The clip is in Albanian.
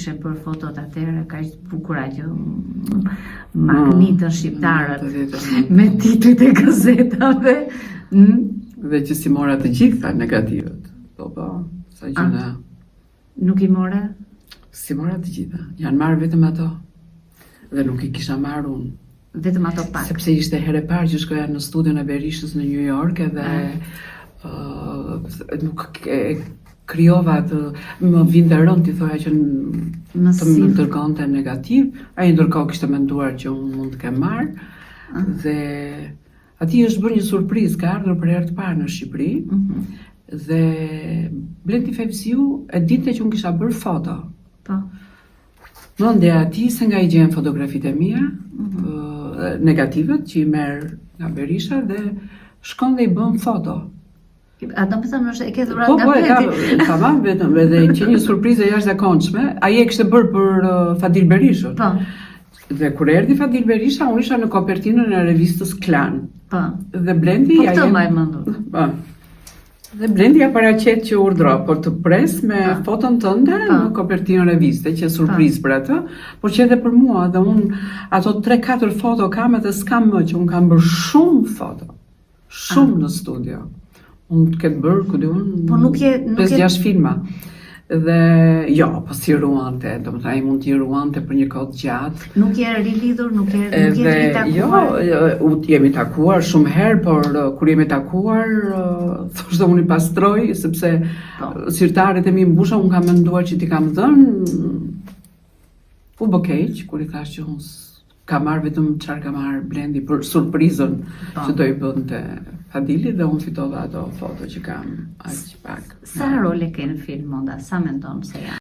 Ishe për fotot atëherë kaq të bukura që magnitën shqiptarët me titujt e gazetave. Dhe që si mora të gjitha negativet. Po, sa gjëna. Nuk i more? Si mora të gjitha. Janë marrë vetëm ato. Dhe nuk i kisha marrë unë. Vetëm ato pak. Sepse ishte herë e parë që shkoja në studion e Berishës në New York edhe nuk krijova të më vinte rënd t'i thoja që të më dërgonte negativ. Ai ndërkohë kishte menduar që unë mund të kem marrë dhe aty është bërë një surprizë, ka ardhur për herë të parë në Shqipëri dhe Blendi Fevziu e dinte që unë kisha bërë foto. Po. Mendja ati se nga i gjen fotografitë e mia, negativet që i merr nga Berisha dhe shkon dhe i bën foto. A do të thënë është e ke dhuratë nga Blendi? Po, tamam, vetëm edhe që një surprizë e jashtëzakonshme. Ai e kishte bërë për Fadil Berishën. Po. Dhe kur erdhi Fadil Berisha, unë isha në kopertinën e revistës Klan. Po. Dhe Blendi Po këtë mbaj mendur. Po. Dhe Blendi ja paraqet që urdhro por të pres me foton tënde në kopertinën e reviste, që surprizë për atë, por që edhe për mua dhe unë ato 3-4 foto kam edhe s'kam më që unë kam bërë shumë foto. Shumë në studio. Unë të ketë bërë, ku di unë, 5-6 filma. Dhe jo, po si ruante, do më thaj mund t'i ruante për një kohë gjatë. Nuk je rilidhur, nuk je ritakuar? Jo, jemi takuar shumë herë, por kur jemi takuar, thoshte unë i pastroj, sepse sirtaret e mi mbusha, unë kam menduar që t'i kam dhënë, u bë keq, kur i thash që unë ka marrë vetëm çfarë ka marrë Blendi për surprizën që do i bënte Fadili dhe unë fitova ato foto që kam aq pak. Sa role ke në film, Monda? Sa mendon se janë?